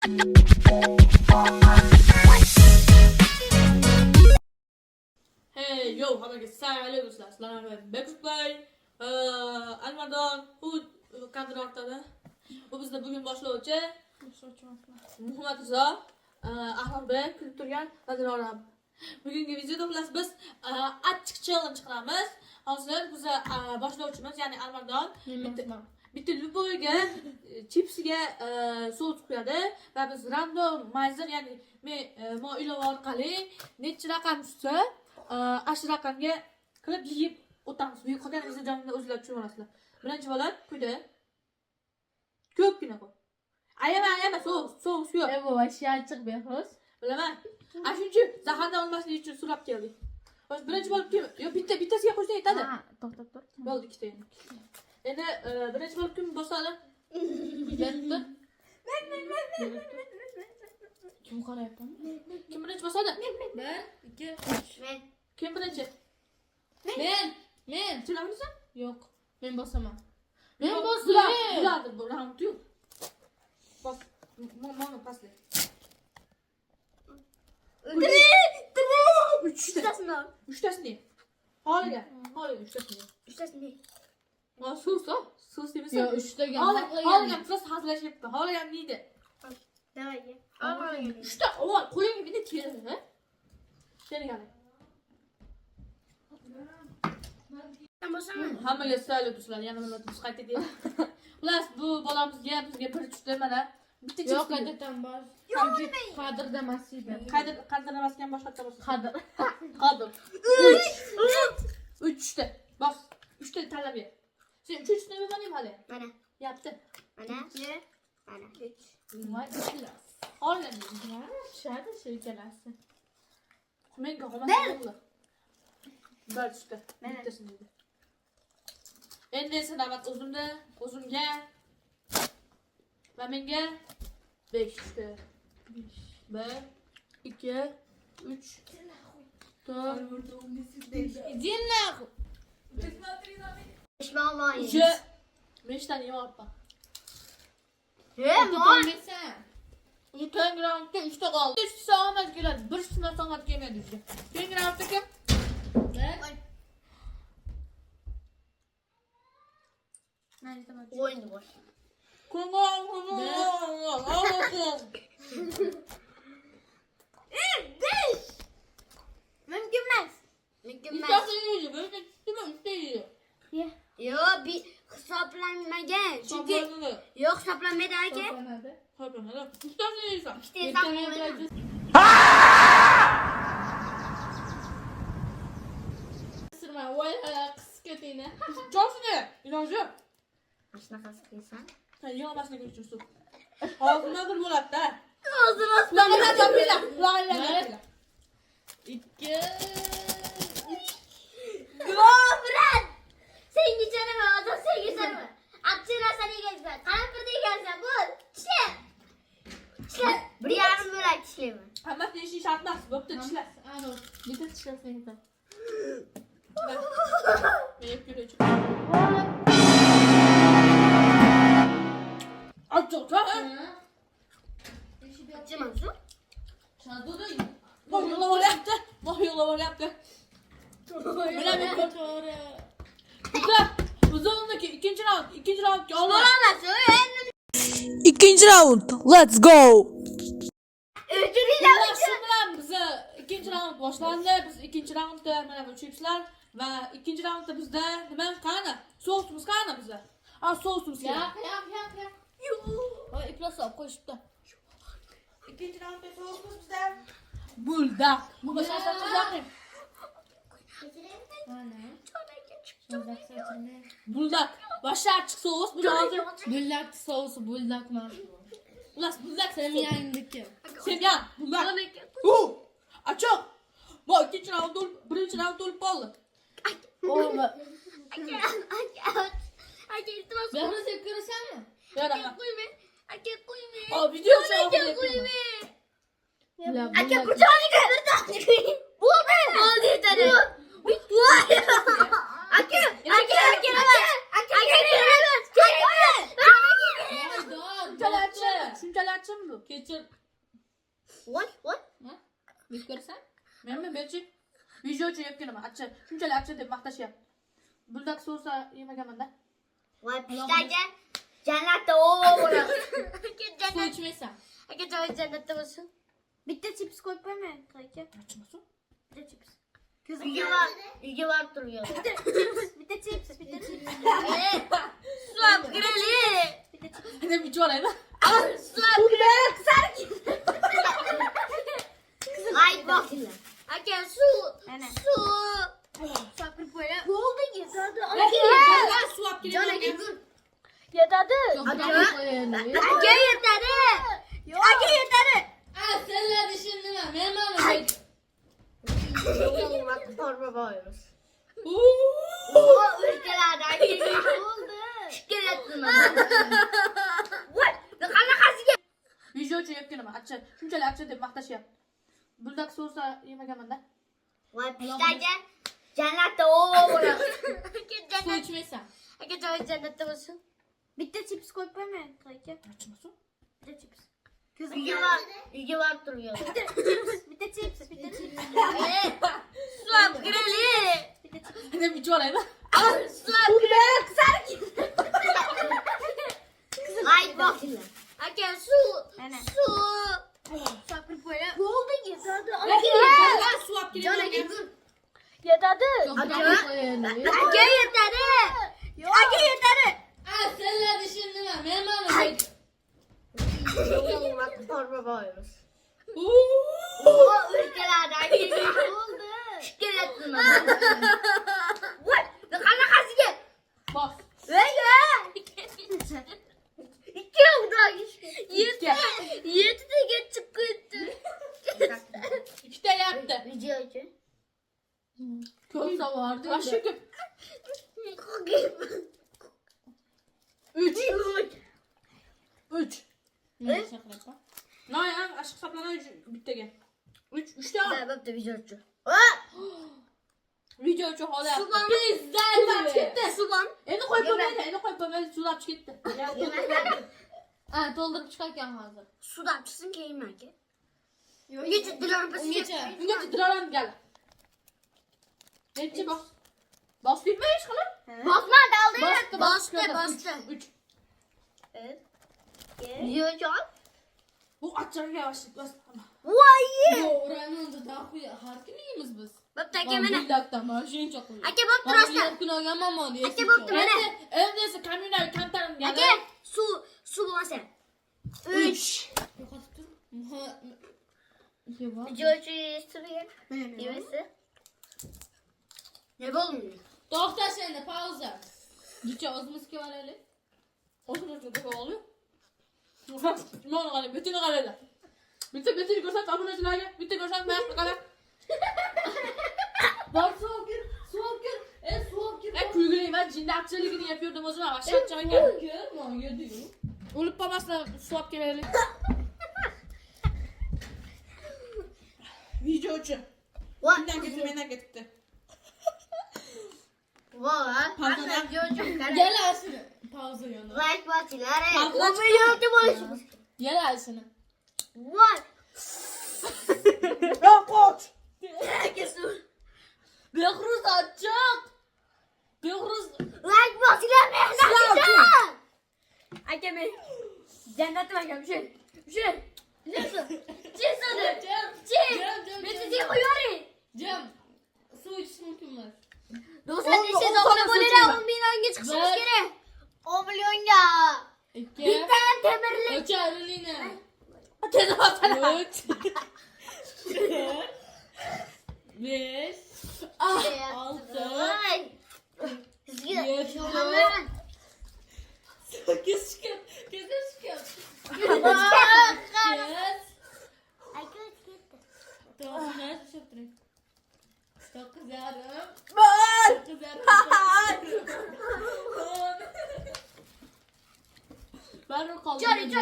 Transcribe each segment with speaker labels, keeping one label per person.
Speaker 1: Hey yo, hammaga salom do'stlar. Sizlar bilan Bekubay, Almadon, u kadr ortada. Bu bizda bugun boshlovchi Muhammad Rizo, Ahmadbek kulib turgan Nadirona. Bugungi videoda xullas biz achchiq challenge qilamiz. Hozir biz boshlovchimiz, ya'ni Almadon bitta luboyga chipsiga sos qo'yadi va biz randomizer, ya'ni men ilova orqali necha raqam tushsa ash raqamga qilib yeyib o'tamiz. Bu qolganingizni joningizda o'zinglar tushunib olasizlar. Birinchi holat quyida. Ko'pgina qo'y. Ayama, so'z yo'q.
Speaker 2: Bu voy achchiq bexos.
Speaker 1: Bilaman. Shuncha zahardan olmaslik uchun so'rab keldik. Hozir birinchi bo'lib kim? Yo, bittasiga qo'shsa yetadi.
Speaker 2: Ha, to'xtab.
Speaker 1: Bo'ldi, ikkita endi. Endi birinchi bo'lib kim bosadi?
Speaker 2: Bitta. Kim qarayapti?
Speaker 1: Kim birinchi bosadi?
Speaker 2: 1, 2, 3.
Speaker 3: Men.
Speaker 1: Kim birinchi?
Speaker 2: Men.
Speaker 1: Tushunamizmi?
Speaker 2: Yo'q. Men bosaman.
Speaker 1: Men
Speaker 2: Men
Speaker 1: bosdim.
Speaker 2: bosdim.
Speaker 1: Bulardi, bu round yo'q. Bos. Mana pasli.
Speaker 3: Uchtasini ol.
Speaker 1: Uchtasini. Holiga uchtasini.
Speaker 3: Uchtasini.
Speaker 1: Va so'z demasan.
Speaker 2: Yo, 3 taga
Speaker 1: Holiga plus hazillashyapti. Holiga neydi?
Speaker 3: Davay. Al.
Speaker 1: Uchta avval qo'ying bitta terimi. Tergani.
Speaker 3: Sen bosaman.
Speaker 1: Hammaga salom do'stlar, yana nima biz qayta deymiz. Xullas, bu bolamizga bizga bir tushdi mana. Bitta
Speaker 2: Yo'q,
Speaker 1: chips.
Speaker 2: qaytadan bor. Qadr demasdi.
Speaker 1: Qadr emaskan boshqa bo'lsin.
Speaker 2: Qadr.
Speaker 1: Qadr. 3 tushdi. Bos. 3 ta tanlab ber. Sen 3-ni bilmading hali.
Speaker 3: Mana.
Speaker 1: Yapti.
Speaker 3: Mana. Mana. 3.
Speaker 2: Voy, ikkilas.
Speaker 1: Olgan.
Speaker 2: Shadi shirkalasi.
Speaker 1: Menga xomas. Bir tushdi. Bittasini dedi. Endi esa navbat o'zimga va menga 5 tushdi. 1 2 3 4
Speaker 2: Dinna.
Speaker 3: Pişmanlayın.
Speaker 1: 5 tane yeyapman.
Speaker 3: Mon.
Speaker 1: Keyingi raundda 3 ta qoldi. 3 soat keladi. 1 soat kelmaydi bizga. Keyingi raundda kim?
Speaker 3: Oyunu boş. Mümkünmez. Mümkünmez. Yo bir hesaplanmagan. Çünkü yok hesaplanmadı aka. İşte hesaplanmadı.
Speaker 2: Sırma, voy qisqatini.
Speaker 1: Josini, iloji yo'q.
Speaker 3: Ashnaqasi qilsan.
Speaker 1: Sen yig'lamaslik uchun suv. Hozir nima bo'ladi-da?
Speaker 3: Hozir
Speaker 1: Quloqingdan topinglar, quloqingdan topinglar.
Speaker 2: 2
Speaker 3: Gobrat. Sen geçene mi? Adam sen geçene mi? Akçına sen iyi geçsen. Kampırda gelsen bul. Çile. Çile. Bir yarım bırak çile mi?
Speaker 1: Hammasi ishi shart emas, bo'pti tishla.
Speaker 2: Alo, bitta tishlasang da.
Speaker 1: Men ko'raychi. Achchiq-da.
Speaker 3: Acımaz mı?
Speaker 2: Chadoda.
Speaker 1: Voy yig'lab olyapti. Bilaman ko'tore. Bizoniki ikkinchi raundga oldi.
Speaker 3: Olamaz.
Speaker 4: Ikkinchi round. Let's go.
Speaker 3: Öldürüyle
Speaker 1: Shu bilan biz ikkinchi raund boshlandi. Biz ikkinchi raundda mana bu chipslar va ikkinchi raundda bizda nima qani? Sousimiz qani bizda? Sousimiz kerak.
Speaker 2: Yap. Voy, iflos olib qo'yishibdi.
Speaker 1: İkinci roundda sousimiz bizda. Bulda. Bu boshqa qildim.
Speaker 2: Mana.
Speaker 1: Buldak. Boshqa achchiq sous biz hozir.
Speaker 2: Bullak sousi buldakmi?
Speaker 1: Ulas buldak
Speaker 2: Sen yangdiki.
Speaker 1: Sevgan. Buldak. Achchiq. Bu ikkinchi raund birinchi raund bo'lib qoldi.
Speaker 2: Olma.
Speaker 3: Aka iltimos.
Speaker 2: Ben sen ko'rasanmi?
Speaker 1: Yana.
Speaker 3: Aka qo'yma.
Speaker 1: Video
Speaker 3: Aka qo'yma.
Speaker 2: La
Speaker 3: Aka kucağını götür. Bu ne? Oldu yeter. Vay. Aka.
Speaker 1: Shunchalik achchiqmi bu? Kechir.
Speaker 3: What?
Speaker 2: Yeb ko'rasan?
Speaker 1: Men berchi. Videochi yeb kelaman. Achchiq. Shunchalik achchiq deb maqtashyapti. Bundak so'sa yemaganman-da.
Speaker 3: Voy pishtaga jannatda o'g'ri.
Speaker 2: Suv ichmaysan.
Speaker 3: Aka joy jannatda bo'lsin. Bitta chips qo'yib qo'yma. Aka.
Speaker 1: Achchiqmi?
Speaker 3: Bitta chips. Uyga borib turgan. Bitta chips. Suv kirali.
Speaker 1: Deb ichib olaymi?
Speaker 3: Suv kirali. Ay bakinglar. Aka suv. Suv kirib qo'yla. Bo'ldi yetadi.
Speaker 1: Aka suv olib kelaman.
Speaker 3: Yetadi.
Speaker 2: Aka
Speaker 3: yetadi. Aka yetadi.
Speaker 2: senlar ishing nima? Men mana
Speaker 3: Torba boyimiz.
Speaker 1: Uuu.
Speaker 3: O'zgalardan bo'ldi. Kelayapman. Voy, qanaqasiga?
Speaker 1: Videochi yeb kelaman. Achchiq. Shunchalik achchiq deb maqtashyapti. Bundak so'sa yemaganman-da.
Speaker 3: Voy pishtaga jannatda o'g'ri.
Speaker 2: suv ichmaysan.
Speaker 3: Aka joy jannatda bo'lsin. Bitta chips qo'yib qo'yma. Aka.
Speaker 1: Achchiqmi?
Speaker 3: Bitta chips. Uyga borib turgan. Bitta chips. Suv kirali.
Speaker 1: Deb ichib olaymi?
Speaker 3: Suv kirali. Ay bakinglar. Aka suv. Suv kirib qo'yla. Bo'ldi yetadi.
Speaker 1: Aka suv olib kelaman.
Speaker 3: Yetadi.
Speaker 2: Aka
Speaker 3: yetadi. Aka yetadi.
Speaker 2: senlar ishing nima? Men mana
Speaker 3: Torba boyimiz.
Speaker 1: Uuu.
Speaker 3: O'zgalardan bo'ldi. Kelayapman. Voy, qanaqasiga?
Speaker 1: Bos.
Speaker 3: Ikki o'g'dagi. Yetiga chiqib ketdi.
Speaker 1: Ikkita yapti.
Speaker 3: Video uchun.
Speaker 1: Ko'p savardi. Yoshi ko'p. 3. Noyang aşk saplanan bittaga. 3 ta.
Speaker 3: Bo'pti video uchun.
Speaker 1: Video uchun holat.
Speaker 2: Pizza
Speaker 1: ketdi.
Speaker 3: Suvan.
Speaker 1: Endi qo'yib bo'lmaydi. Endi qo'yib bo'lmaydi. Suvlab ketdi.
Speaker 2: Ha, to'ldirib chiqarkan hozir.
Speaker 3: Sudan chiqsin keyin aka. Ungacha dilar biz.
Speaker 1: Bungacha diloram gal. Nechi bos. Bos bitma ish qilib.
Speaker 3: Bosmadi oldi. Bosdi.
Speaker 1: 3.
Speaker 3: Video uchun.
Speaker 1: Bu achchig'iga yavaşlık bos.
Speaker 3: Voy.
Speaker 2: O'rananda daxuya har kuni yeymiz biz.
Speaker 3: Bo'pti aka mana.
Speaker 1: Bildakdan mana shuncha qo'y.
Speaker 3: Aka bo'pti rostdan.
Speaker 2: Har kuni olganman mana.
Speaker 3: Aka bo'pti mana.
Speaker 1: Endi esa kommunal kantarim
Speaker 3: Aka suv bo'lmasa. 3. Video uchun yeysiz. Yeysiz. Ne bo'ldi?
Speaker 2: To'xta endi pauza.
Speaker 1: Necha o'zimizga boraylik. O'zimizga to'g'ri oluyor. Mana qarang, bitini qaranglar. Bitini ko'rsat obunachilarga. Bitta ko'rsat mayaqqa qarang.
Speaker 2: Bor suv kir. Suv kir.
Speaker 1: Kulgili emas, jinni achchiqligini yeb yurdim o'zim. Vashcha achchiq ekan.
Speaker 2: Kir, men yedim.
Speaker 1: O'lib qolmasdan suv olib kelaylik. Video uchun. Mendan ketdi.
Speaker 3: Voy.
Speaker 1: Pardon.
Speaker 3: Video uchun qarang.
Speaker 2: Gel aslında. Pauza yana.
Speaker 3: Like bosinglar.
Speaker 1: Pardon.
Speaker 3: Bu videoda bo'lishimiz.
Speaker 2: Gel aslında.
Speaker 3: Voy.
Speaker 1: Qo'ch.
Speaker 2: Behruz açık.
Speaker 3: Like bosinglar mehnat uchun. Aka men jannatman şey. Bitti qo'yori.
Speaker 2: Cem. Su içsin mümkün mü?
Speaker 3: Do'stlar, siz obuna bo'linglar, 10 millionga chiqishimiz kerak. 10 millionga.
Speaker 2: İki.
Speaker 3: Bitta temirlik.
Speaker 2: Üç ayrılığına.
Speaker 1: Tez basana.
Speaker 2: 3 5 6
Speaker 3: Voy. Sizga
Speaker 2: Yedi.
Speaker 3: ishonaman.
Speaker 2: 8 çıkıyor. 8 çıkıyor.
Speaker 3: Aka ketdi.
Speaker 2: 9 nerede şaptırayım? 9 yarım.
Speaker 1: Bas.
Speaker 2: 9 yarım.
Speaker 1: Ben kaldım.
Speaker 3: Chori.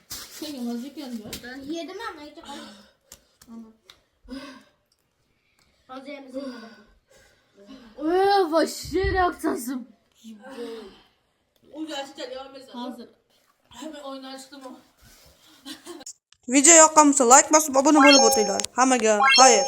Speaker 2: Sen yemezlik yandı.
Speaker 3: Yedim ama hiç kalmadı. Hadi yemesin.
Speaker 2: Вообще реакциясым.
Speaker 1: Uyarışlar devam etsin.
Speaker 2: Hazır.
Speaker 1: Hemen oyundan çıktım o.
Speaker 4: Video yoqqan bo'lsa like bosib obuna bo'lib o'tinglar. Hammaga xayr.